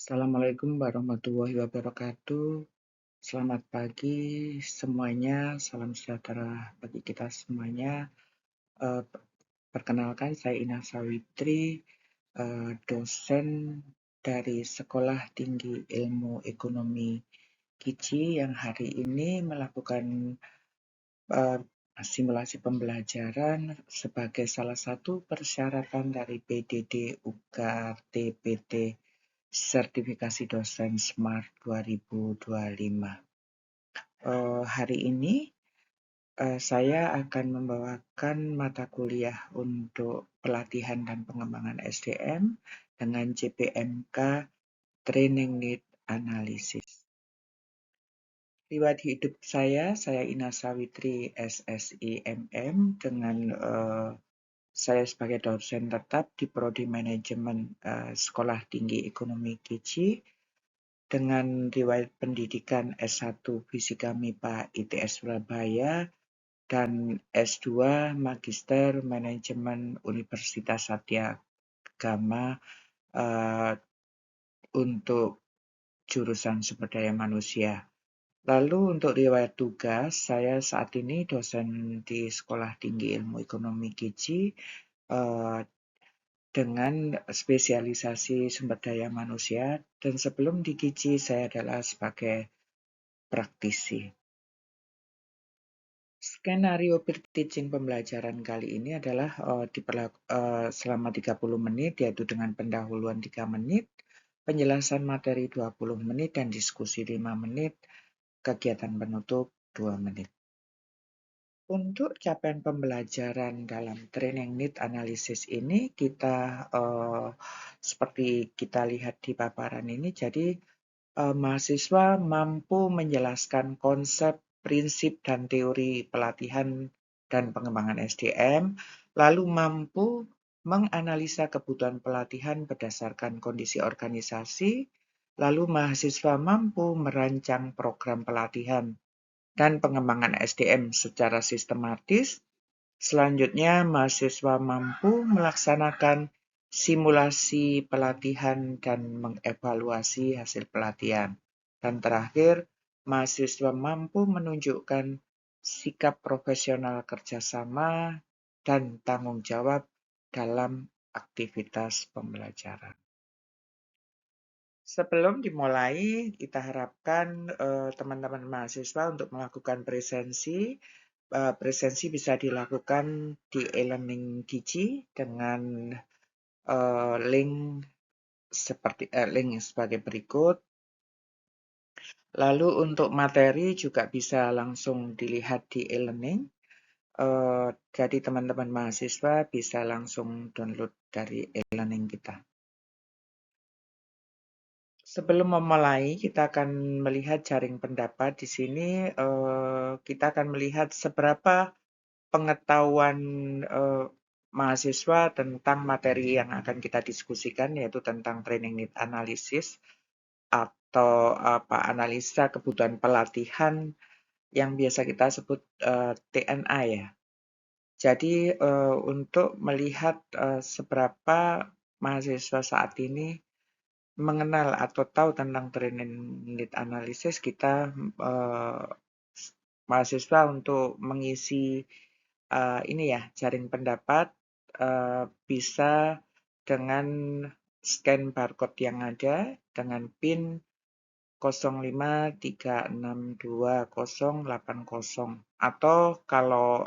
Assalamualaikum warahmatullahi wabarakatuh. Selamat pagi semuanya, salam sejahtera bagi kita semuanya. Eh, Perkenalkan, saya Ina Sawitri, dosen dari Sekolah Tinggi Ilmu Ekonomi KICI yang hari ini melakukan eh, simulasi pembelajaran sebagai salah satu persyaratan dari PDD UKT-PT Sertifikasi Dosen Smart 2025. Hari ini saya akan membawakan mata kuliah untuk pelatihan dan pengembangan SDM dengan JPMK Training Need Analysis. Riwayat hidup saya Ina Sawitri SSI MM dengan saya sebagai dosen tetap di Prodi Manajemen Sekolah Tinggi Ekonomi KICI dengan riwayat pendidikan S1 Fisika MIPA ITS Surabaya dan S2 Magister Manajemen Universitas Satya Gama untuk jurusan Sumber Daya Manusia. Lalu untuk riwayat tugas, saya saat ini dosen di Sekolah Tinggi Ilmu Ekonomi KICI dengan spesialisasi sumber daya manusia, dan sebelum di KICI saya adalah sebagai praktisi. Skenario teaching pembelajaran kali ini adalah selama 30 menit, yaitu dengan pendahuluan 3 menit, penjelasan materi 20 menit, dan diskusi 5 menit, kegiatan penutup 2 menit. Untuk capaian pembelajaran dalam training need analysis ini, kita seperti kita lihat di paparan ini, jadi mahasiswa mampu menjelaskan konsep, prinsip, dan teori pelatihan dan pengembangan SDM, lalu mampu menganalisa kebutuhan pelatihan berdasarkan kondisi organisasi, lalu mahasiswa mampu merancang program pelatihan dan pengembangan SDM secara sistematis. Selanjutnya, mahasiswa mampu melaksanakan simulasi pelatihan dan mengevaluasi hasil pelatihan. Dan terakhir, mahasiswa mampu menunjukkan sikap profesional kerjasama dan tanggung jawab dalam aktivitas pembelajaran. Sebelum dimulai, kita harapkan teman-teman mahasiswa untuk melakukan presensi. Presensi bisa dilakukan di e-learning KICI dengan link sebagai berikut. Lalu untuk materi juga bisa langsung dilihat di e-learning. Jadi teman-teman mahasiswa bisa langsung download dari e-learning kita. Sebelum memulai, kita akan melihat jaring pendapat. Di sini kita akan melihat seberapa pengetahuan mahasiswa tentang materi yang akan kita diskusikan, yaitu tentang training need analysis atau analisa kebutuhan pelatihan yang biasa kita sebut TNA ya. Jadi untuk melihat seberapa mahasiswa saat ini mengenal atau tahu tentang training need analysis, kita mahasiswa untuk mengisi ini ya, jaring pendapat bisa dengan scan barcode yang ada dengan PIN 05362080, atau kalau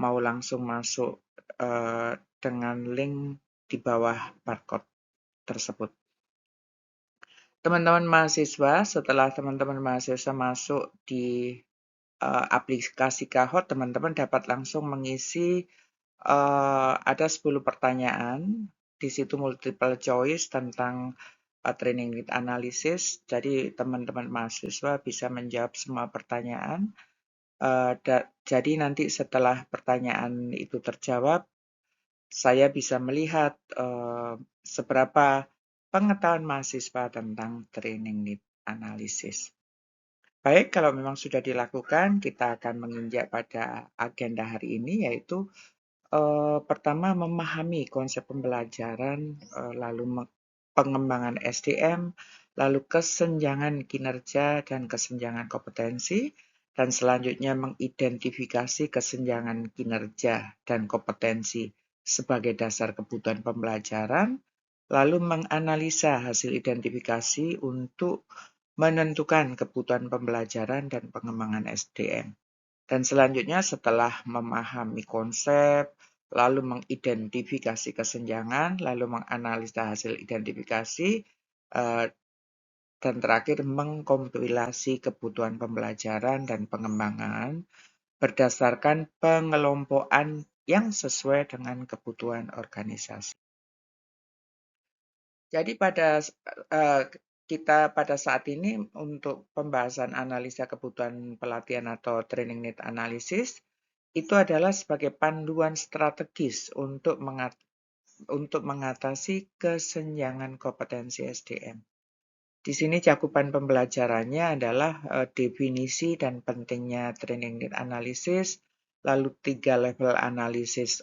mau langsung masuk dengan link di bawah barcode tersebut. Teman-teman mahasiswa, setelah teman-teman mahasiswa masuk di aplikasi Kahoot, teman-teman dapat langsung mengisi ada 10 pertanyaan, di situ multiple choice tentang training need analysis. Jadi teman-teman mahasiswa bisa menjawab semua pertanyaan. Jadi nanti setelah pertanyaan itu terjawab, saya bisa melihat seberapa pengetahuan mahasiswa tentang training need analysis. Baik, kalau memang sudah dilakukan, kita akan menginjak pada agenda hari ini, yaitu pertama memahami konsep pembelajaran, lalu pengembangan SDM, lalu kesenjangan kinerja dan kesenjangan kompetensi, dan selanjutnya mengidentifikasi kesenjangan kinerja dan kompetensi sebagai dasar kebutuhan pembelajaran, lalu menganalisa hasil identifikasi untuk menentukan kebutuhan pembelajaran dan pengembangan SDM. Dan selanjutnya setelah memahami konsep, lalu mengidentifikasi kesenjangan, lalu menganalisa hasil identifikasi, dan terakhir mengkompilasi kebutuhan pembelajaran dan pengembangan berdasarkan pengelompokan yang sesuai dengan kebutuhan organisasi. Jadi kita pada saat ini untuk pembahasan analisa kebutuhan pelatihan atau training need analysis itu adalah sebagai panduan strategis untuk mengatasi kesenjangan kompetensi SDM. Di sini cakupan pembelajarannya adalah definisi dan pentingnya training need analysis, lalu 3 level analisis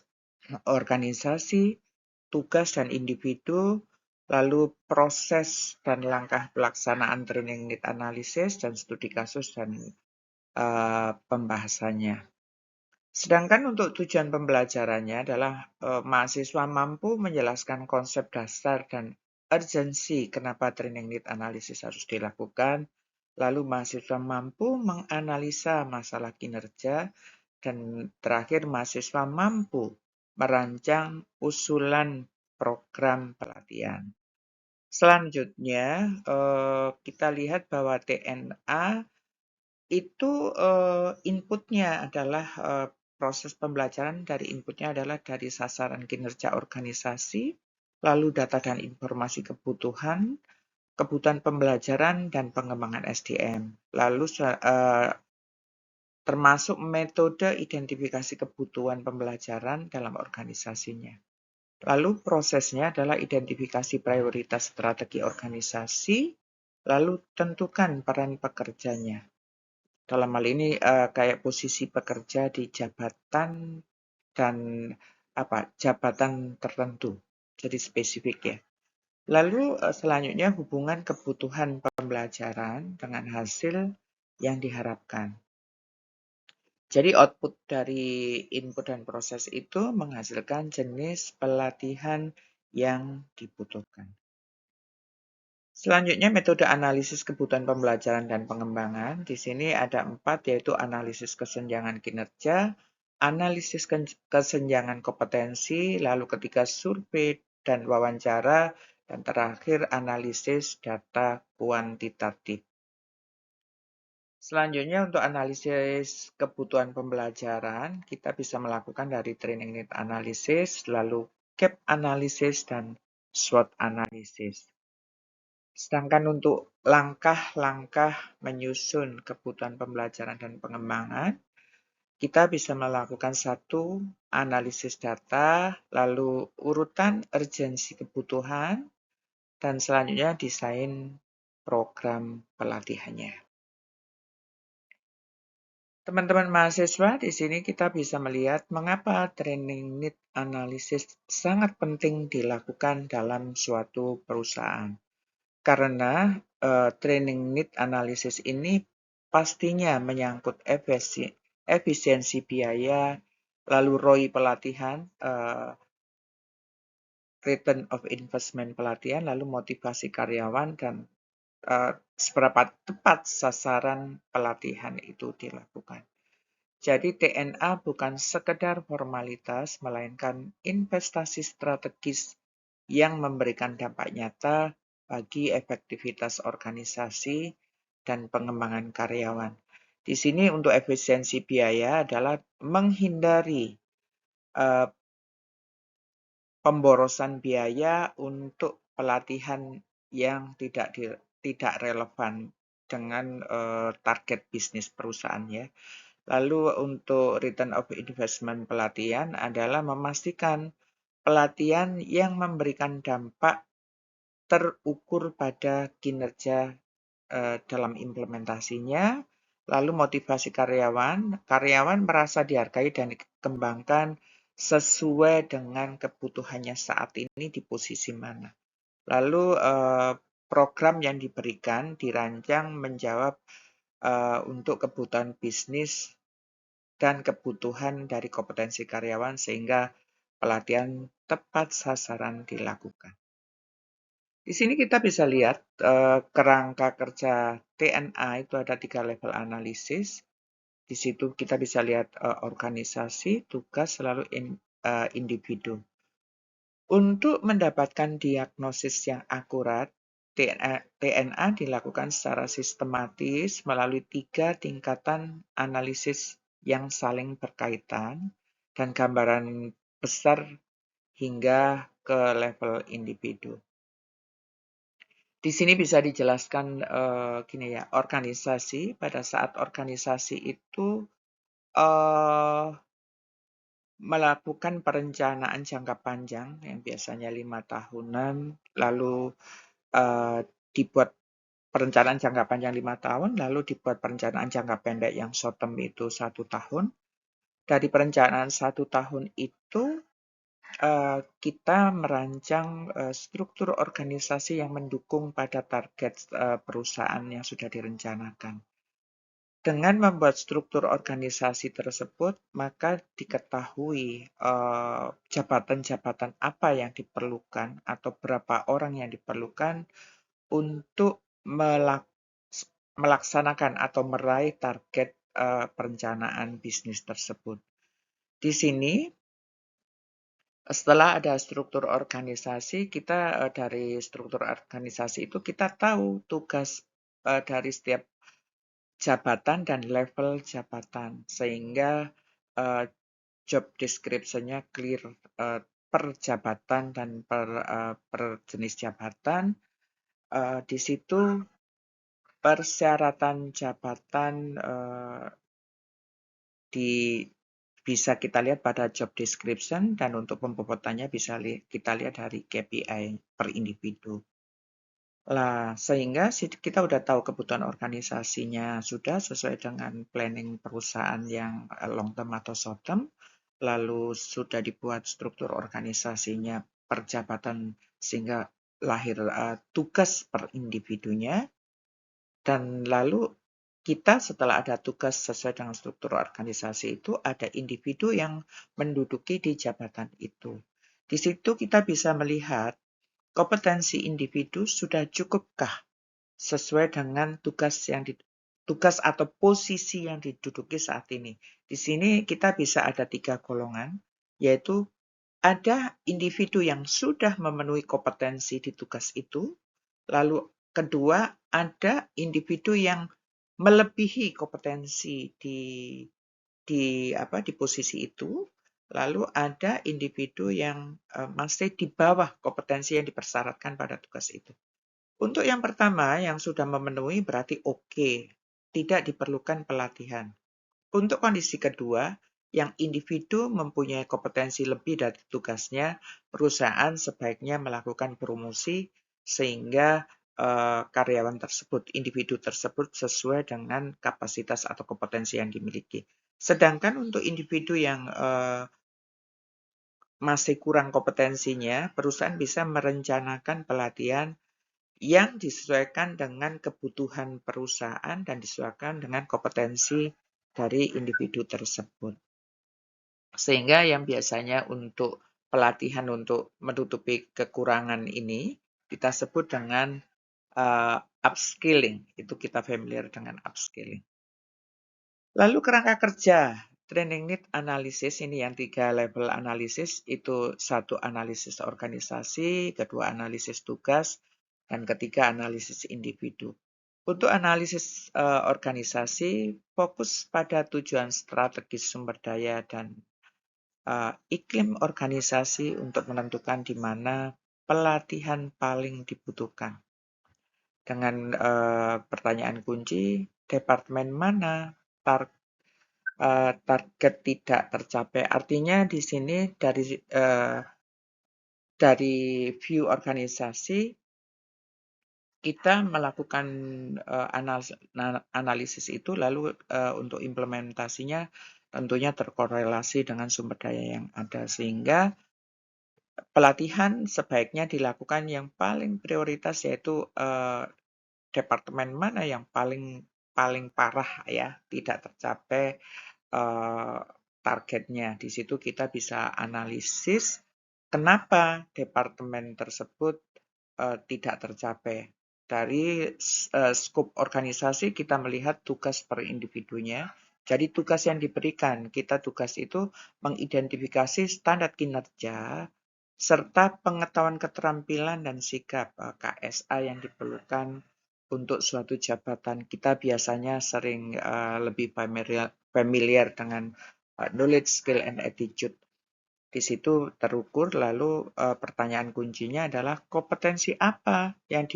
organisasi, tugas dan individu, lalu proses dan langkah pelaksanaan training need analysis, dan studi kasus dan pembahasannya. Sedangkan untuk tujuan pembelajarannya adalah mahasiswa mampu menjelaskan konsep dasar dan urgensi kenapa training need analysis harus dilakukan, lalu mahasiswa mampu menganalisa masalah kinerja, dan terakhir mahasiswa mampu merancang usulan program pelatihan. Selanjutnya, kita lihat bahwa TNA itu inputnya adalah proses pembelajaran dari inputnya adalah dari sasaran kinerja organisasi, lalu data dan informasi kebutuhan pembelajaran dan pengembangan SDM, lalu termasuk metode identifikasi kebutuhan pembelajaran dalam organisasinya. Lalu prosesnya adalah identifikasi prioritas strategi organisasi, lalu tentukan peran pekerjanya. Dalam hal ini kayak posisi pekerja di jabatan dan jabatan tertentu, jadi spesifik ya. Lalu selanjutnya hubungan kebutuhan pembelajaran dengan hasil yang diharapkan. Jadi output dari input dan proses itu menghasilkan jenis pelatihan yang dibutuhkan. Selanjutnya metode analisis kebutuhan pembelajaran dan pengembangan. Di sini ada 4, yaitu analisis kesenjangan kinerja, analisis kesenjangan kompetensi, lalu ketiga survei dan wawancara, dan terakhir analisis data kuantitatif. Selanjutnya untuk analisis kebutuhan pembelajaran, kita bisa melakukan dari training need analysis, lalu gap analysis, dan SWOT analysis. Sedangkan untuk langkah-langkah menyusun kebutuhan pembelajaran dan pengembangan, kita bisa melakukan 1, analisis data, lalu urutan urgensi kebutuhan, dan selanjutnya desain program pelatihannya. Teman-teman mahasiswa, di sini kita bisa melihat mengapa training need analysis sangat penting dilakukan dalam suatu perusahaan. Karena training need analysis ini pastinya menyangkut efisiensi biaya, lalu ROI pelatihan, return of investment pelatihan, lalu motivasi karyawan, dan seberapa tepat sasaran pelatihan itu dilakukan. Jadi TNA bukan sekedar formalitas, melainkan investasi strategis yang memberikan dampak nyata bagi efektivitas organisasi dan pengembangan karyawan. Di sini untuk efisiensi biaya adalah menghindari pemborosan biaya untuk pelatihan yang tidak relevan dengan target bisnis perusahaan ya. Lalu untuk return of investment pelatihan adalah memastikan pelatihan yang memberikan dampak terukur pada kinerja dalam implementasinya, lalu motivasi karyawan merasa dihargai dan dikembangkan sesuai dengan kebutuhannya saat ini di posisi mana. Lalu program yang diberikan dirancang menjawab untuk kebutuhan bisnis dan kebutuhan dari kompetensi karyawan sehingga pelatihan tepat sasaran dilakukan. Di sini kita bisa lihat kerangka kerja TNA itu ada 3 level analisis. Di situ kita bisa lihat organisasi, tugas, lalu individu. Untuk mendapatkan diagnosis yang akurat, TNA dilakukan secara sistematis melalui 3 tingkatan analisis yang saling berkaitan dan gambaran besar hingga ke level individu. Di sini bisa dijelaskan gini ya, organisasi pada saat organisasi itu melakukan perencanaan jangka panjang yang biasanya 5 tahunan, lalu dibuat perencanaan jangka panjang 5 tahun, lalu dibuat perencanaan jangka pendek yang short term itu 1 tahun. Dari perencanaan 1 tahun itu kita merancang struktur organisasi yang mendukung pada target perusahaan yang sudah direncanakan. Dengan membuat struktur organisasi tersebut, maka diketahui jabatan-jabatan apa yang diperlukan atau berapa orang yang diperlukan untuk melaksanakan atau meraih target perencanaan bisnis tersebut. Di sini, setelah ada struktur organisasi, kita dari struktur organisasi itu kita tahu tugas dari setiap jabatan dan level jabatan, sehingga job description-nya clear per jabatan dan per jenis jabatan. Di situ persyaratan jabatan bisa kita lihat pada job description dan untuk pembobotannya bisa kita lihat dari KPI per individu. Sehingga kita udah tahu kebutuhan organisasinya sudah sesuai dengan planning perusahaan yang long term atau short term, lalu sudah dibuat struktur organisasinya per jabatan sehingga lahir tugas per individunya, dan lalu kita setelah ada tugas sesuai dengan struktur organisasi itu, ada individu yang menduduki di jabatan itu. Di situ kita bisa melihat kompetensi individu sudah cukupkah sesuai dengan tugas atau posisi yang diduduki saat ini. Di sini kita bisa ada 3 golongan, yaitu ada individu yang sudah memenuhi kompetensi di tugas itu, lalu kedua ada individu yang melebihi kompetensi di posisi itu, lalu ada individu yang masih di bawah kompetensi yang dipersyaratkan pada tugas itu. Untuk yang pertama yang sudah memenuhi berarti oke, tidak diperlukan pelatihan. Untuk kondisi kedua, yang individu mempunyai kompetensi lebih dari tugasnya, perusahaan sebaiknya melakukan promosi sehingga karyawan tersebut, individu tersebut sesuai dengan kapasitas atau kompetensi yang dimiliki. Sedangkan untuk individu yang masih kurang kompetensinya, perusahaan bisa merencanakan pelatihan yang disesuaikan dengan kebutuhan perusahaan dan disesuaikan dengan kompetensi dari individu tersebut. Sehingga yang biasanya untuk pelatihan untuk menutupi kekurangan ini, kita sebut dengan upskilling. Itu kita familiar dengan upskilling. Lalu kerangka kerja, training need analysis, ini yang 3 level analisis, itu 1 analisis organisasi, kedua analisis tugas, dan ketiga analisis individu. Untuk analisis organisasi, fokus pada tujuan strategis sumber daya dan iklim organisasi untuk menentukan di mana pelatihan paling dibutuhkan. Dengan pertanyaan kunci, departemen mana target tidak tercapai. Artinya di sini dari view organisasi, kita melakukan analisis itu, lalu untuk implementasinya tentunya terkorelasi dengan sumber daya yang ada, sehingga pelatihan sebaiknya dilakukan yang paling prioritas, yaitu departemen mana yang paling parah ya, tidak tercapai eh, targetnya. Di situ kita bisa analisis kenapa departemen tersebut tidak tercapai. Dari skop organisasi kita melihat tugas per individunya. Jadi tugas yang diberikan, tugas itu mengidentifikasi standar kinerja serta pengetahuan keterampilan dan sikap KSA yang diperlukan untuk suatu jabatan. Kita biasanya sering lebih familiar dengan knowledge, skill, and attitude. Di situ terukur, lalu pertanyaan kuncinya adalah kompetensi apa yang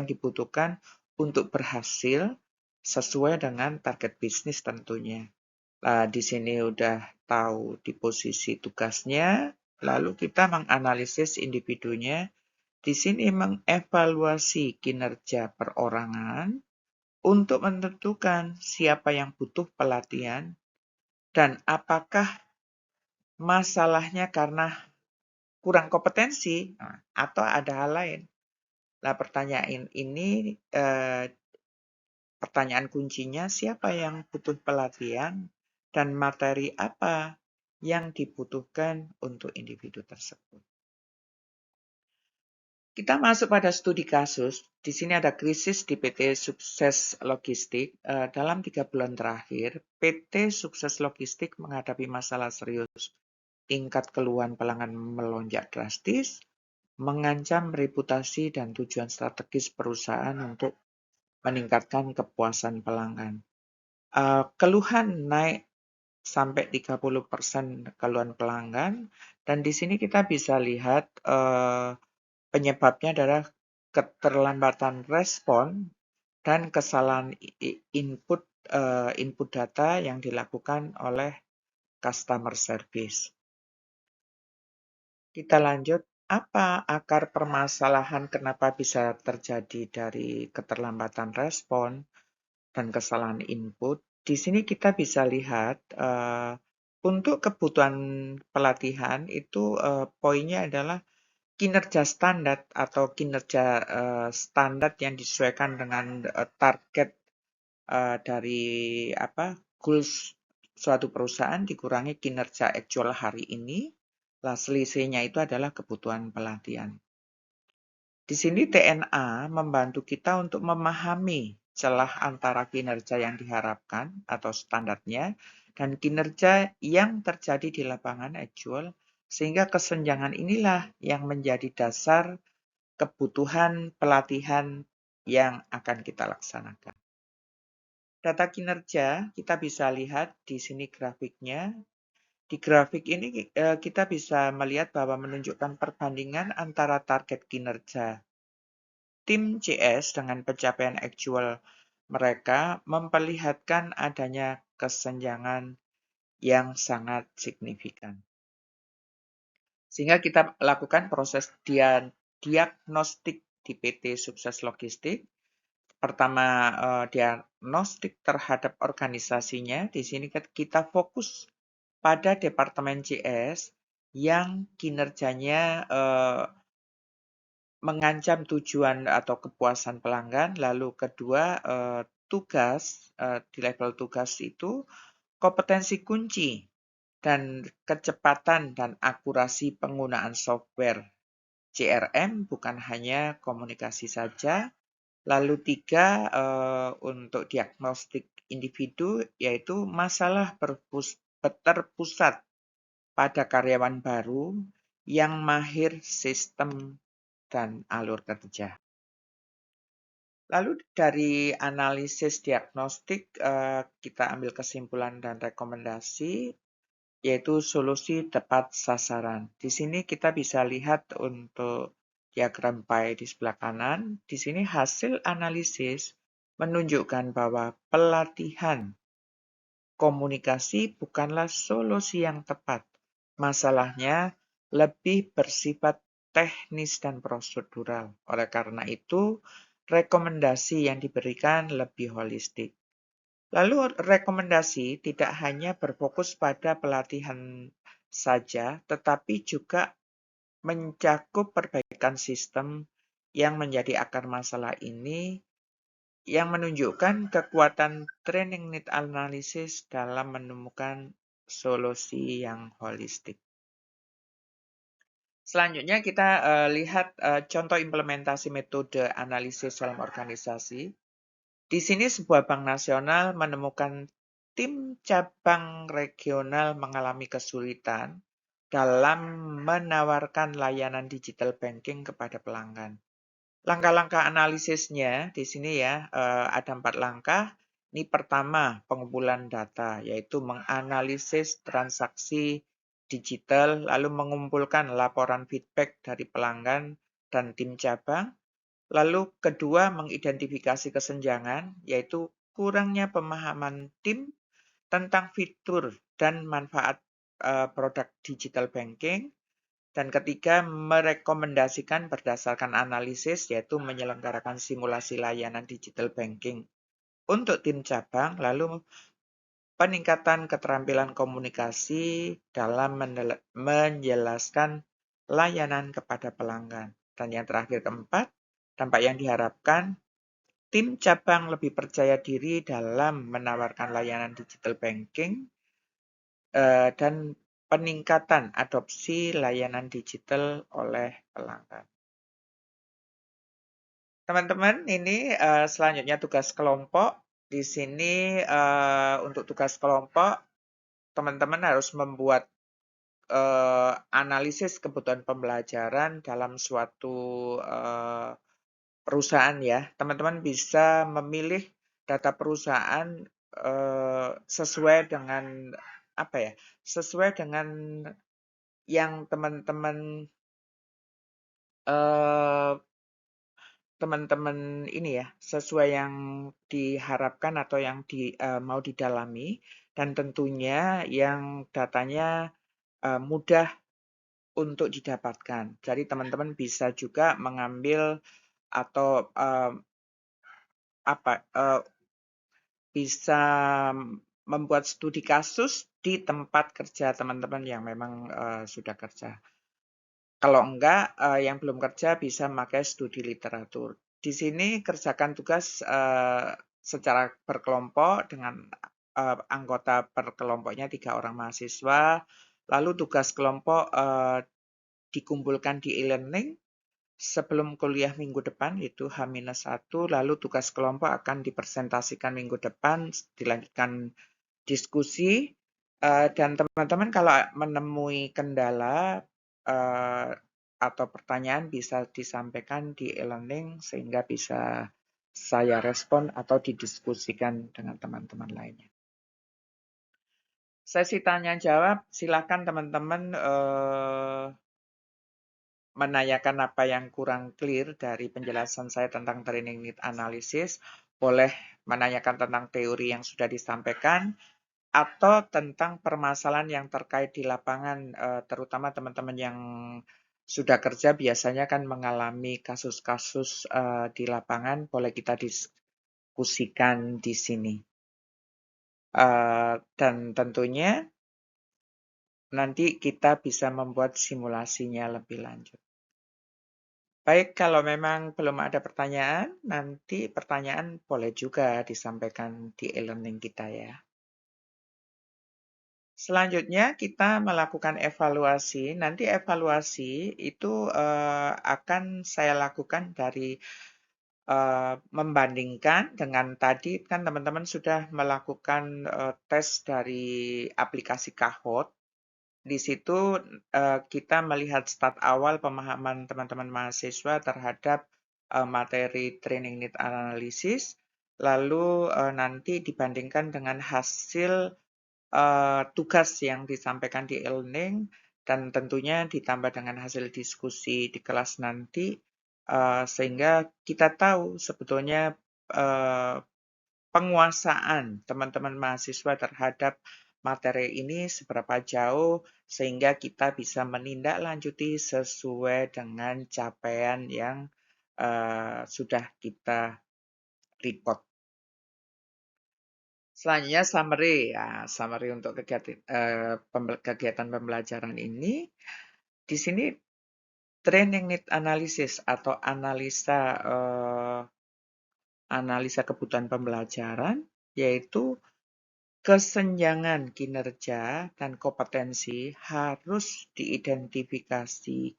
dibutuhkan untuk berhasil sesuai dengan target bisnis tentunya. Di sini udah tahu di posisi tugasnya, lalu kita menganalisis individunya. Di sini mengevaluasi kinerja perorangan untuk menentukan siapa yang butuh pelatihan dan apakah masalahnya karena kurang kompetensi atau ada hal lain. Nah, pertanyaan kuncinya siapa yang butuh pelatihan dan materi apa yang dibutuhkan untuk individu tersebut. Kita masuk pada studi kasus. Di sini ada krisis di PT Sukses Logistik. Dalam 3 bulan terakhir, PT Sukses Logistik menghadapi masalah serius. Tingkat keluhan pelanggan melonjak drastis, mengancam reputasi dan tujuan strategis perusahaan untuk meningkatkan kepuasan pelanggan. Keluhan naik sampai 30% keluhan pelanggan, dan di sini kita bisa lihat penyebabnya adalah keterlambatan respon dan kesalahan input data yang dilakukan oleh customer service. Kita lanjut, apa akar permasalahan kenapa bisa terjadi dari keterlambatan respon dan kesalahan input? Di sini kita bisa lihat untuk kebutuhan pelatihan itu poinnya adalah kinerja standar atau kinerja standar yang disesuaikan dengan target dari goals suatu perusahaan dikurangi kinerja actual hari ini. Lah selisihnya itu adalah kebutuhan pelatihan. Di sini TNA membantu kita untuk memahami celah antara kinerja yang diharapkan atau standarnya dan kinerja yang terjadi di lapangan actual, sehingga kesenjangan inilah yang menjadi dasar kebutuhan pelatihan yang akan kita laksanakan. Data kinerja kita bisa lihat di sini grafiknya. Di grafik ini kita bisa melihat bahwa menunjukkan perbandingan antara target kinerja tim CS dengan pencapaian actual mereka memperlihatkan adanya kesenjangan yang sangat signifikan. Sehingga kita lakukan proses diagnostik di PT Sukses Logistik. Pertama, diagnostik terhadap organisasinya. Di sini kita fokus pada Departemen CS yang kinerjanya mengancam tujuan atau kepuasan pelanggan. Lalu kedua, tugas di level tugas itu kompetensi kunci dan kecepatan dan akurasi penggunaan software CRM, bukan hanya komunikasi saja. Lalu 3, untuk diagnostik individu, yaitu masalah terpusat pada karyawan baru yang mahir sistem dan alur kerja. Lalu dari analisis diagnostik, kita ambil kesimpulan dan rekomendasi, yaitu solusi tepat sasaran. Di sini kita bisa lihat untuk diagram pie di sebelah kanan. Di sini hasil analisis menunjukkan bahwa pelatihan komunikasi bukanlah solusi yang tepat. Masalahnya lebih bersifat teknis dan prosedural. Oleh karena itu, rekomendasi yang diberikan lebih holistik. Lalu rekomendasi tidak hanya berfokus pada pelatihan saja, tetapi juga mencakup perbaikan sistem yang menjadi akar masalah ini, yang menunjukkan kekuatan training need analysis dalam menemukan solusi yang holistik. Selanjutnya kita lihat contoh implementasi metode analisis dalam organisasi. Di sini sebuah bank nasional menemukan tim cabang regional mengalami kesulitan dalam menawarkan layanan digital banking kepada pelanggan. Langkah-langkah analisisnya di sini ya, ada 4 langkah. Ini pertama, pengumpulan data, yaitu menganalisis transaksi digital, lalu mengumpulkan laporan feedback dari pelanggan dan tim cabang. Lalu kedua, mengidentifikasi kesenjangan, yaitu kurangnya pemahaman tim tentang fitur dan manfaat produk digital banking. Dan ketiga, merekomendasikan berdasarkan analisis, yaitu menyelenggarakan simulasi layanan digital banking untuk tim cabang, lalu peningkatan keterampilan komunikasi dalam menjelaskan layanan kepada pelanggan. Dan yang terakhir keempat, dampak yang diharapkan, tim cabang lebih percaya diri dalam menawarkan layanan digital banking dan peningkatan adopsi layanan digital oleh pelanggan. Teman-teman, ini selanjutnya tugas kelompok. Di sini untuk tugas kelompok, teman-teman harus membuat analisis kebutuhan pembelajaran dalam suatu perusahaan ya. Teman-teman bisa memilih data perusahaan sesuai dengan apa ya? Sesuai dengan yang teman-teman ini ya, sesuai yang diharapkan atau yang mau didalami, dan tentunya yang datanya mudah untuk didapatkan. Jadi teman-teman bisa juga mengambil atau bisa membuat studi kasus di tempat kerja teman-teman yang memang sudah kerja. Kalau enggak, yang belum kerja bisa memakai studi literatur. Di sini kerjakan tugas secara berkelompok dengan anggota per kelompoknya 3 orang mahasiswa. Lalu tugas kelompok dikumpulkan di e-learning sebelum kuliah minggu depan, yaitu H-1. Lalu tugas kelompok akan dipresentasikan minggu depan, dilanjutkan diskusi. Dan teman-teman kalau menemui kendala atau pertanyaan bisa disampaikan di e-learning sehingga bisa saya respon atau didiskusikan dengan teman-teman lainnya. Sesi tanya jawab, silakan teman-teman menanyakan apa yang kurang clear dari penjelasan saya tentang training need analysis. Boleh menanyakan tentang teori yang sudah disampaikan, atau tentang permasalahan yang terkait di lapangan, terutama teman-teman yang sudah kerja biasanya kan mengalami kasus-kasus di lapangan, boleh kita diskusikan di sini. Dan tentunya nanti kita bisa membuat simulasinya lebih lanjut. Baik, kalau memang belum ada pertanyaan, nanti pertanyaan boleh juga disampaikan di e-learning kita ya. Selanjutnya kita melakukan evaluasi. Nanti evaluasi itu akan saya lakukan dari membandingkan dengan tadi kan teman-teman sudah melakukan tes dari aplikasi Kahoot. Di situ kita melihat start awal pemahaman teman-teman mahasiswa terhadap materi training need analysis, lalu nanti dibandingkan dengan hasil tugas yang disampaikan di e-learning dan tentunya ditambah dengan hasil diskusi di kelas nanti, sehingga kita tahu sebetulnya penguasaan teman-teman mahasiswa terhadap materi ini seberapa jauh, sehingga kita bisa menindaklanjuti sesuai dengan capaian yang sudah kita report. Selanjutnya summary, ya, summary untuk kegiatan pembelajaran ini. Di sini training need analysis atau analisa kebutuhan pembelajaran, yaitu kesenjangan kinerja dan kompetensi harus diidentifikasi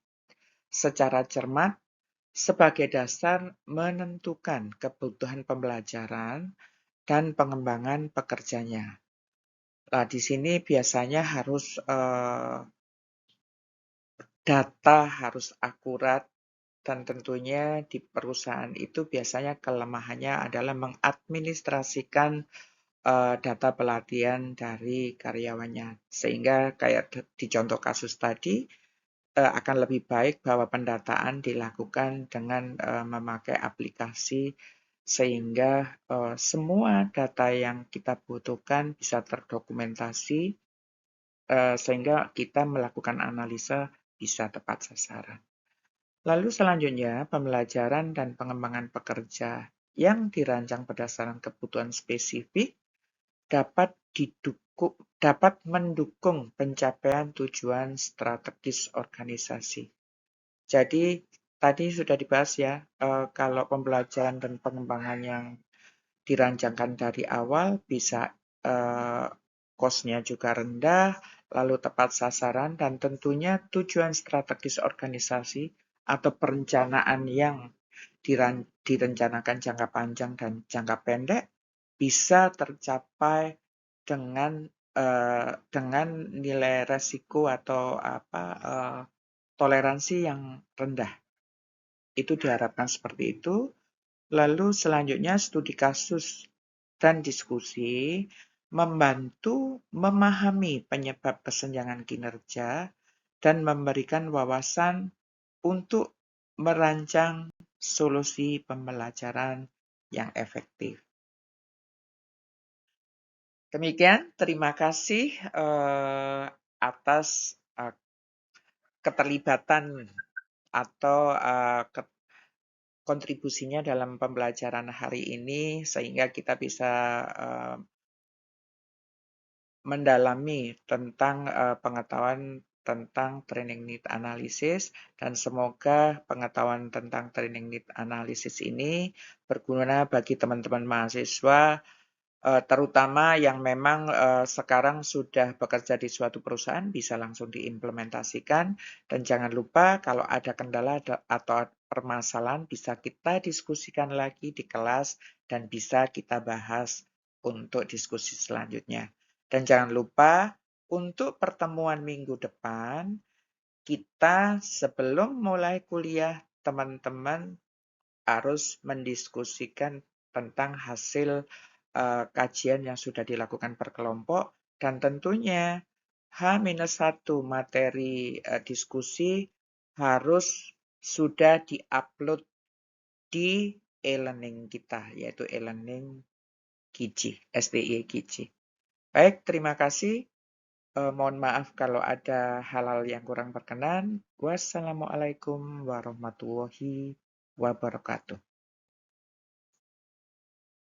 secara cermat sebagai dasar menentukan kebutuhan pembelajaran dan pengembangan pekerjanya. Nah, di sini biasanya harus data harus akurat dan tentunya di perusahaan itu biasanya kelemahannya adalah mengadministrasikan data pelatihan dari karyawannya. Sehingga kayak di contoh kasus tadi, akan lebih baik bahwa pendataan dilakukan dengan memakai aplikasi sehingga semua data yang kita butuhkan bisa terdokumentasi sehingga kita melakukan analisa bisa tepat sasaran. Lalu selanjutnya, pembelajaran dan pengembangan pekerja yang dirancang berdasarkan kebutuhan spesifik dapat mendukung pencapaian tujuan strategis organisasi. Jadi tadi sudah dibahas ya, kalau pembelajaran dan pengembangan yang dirancangkan dari awal bisa cost-nya juga rendah, lalu tepat sasaran, dan tentunya tujuan strategis organisasi atau perencanaan yang direncanakan jangka panjang dan jangka pendek bisa tercapai dengan nilai resiko atau toleransi yang rendah. Itu diharapkan seperti itu. Lalu selanjutnya studi kasus dan diskusi membantu memahami penyebab kesenjangan kinerja dan memberikan wawasan untuk merancang solusi pembelajaran yang efektif. Demikian, terima kasih atas keterlibatan atau kontribusinya dalam pembelajaran hari ini sehingga kita bisa mendalami tentang pengetahuan tentang training need analysis dan semoga pengetahuan tentang training need analysis ini berguna bagi teman-teman mahasiswa terutama yang memang sekarang sudah bekerja di suatu perusahaan bisa langsung diimplementasikan dan jangan lupa kalau ada kendala atau permasalahan bisa kita diskusikan lagi di kelas dan bisa kita bahas untuk diskusi selanjutnya. Dan jangan lupa untuk pertemuan minggu depan kita sebelum mulai kuliah teman-teman harus mendiskusikan tentang hasil kajian yang sudah dilakukan per kelompok dan tentunya H-1 materi diskusi harus sudah diupload di e-learning kita, yaitu e-learning Giji, STI Giji. Baik, terima kasih. Mohon maaf kalau ada hal-hal yang kurang berkenan. Wassalamualaikum warahmatullahi wabarakatuh.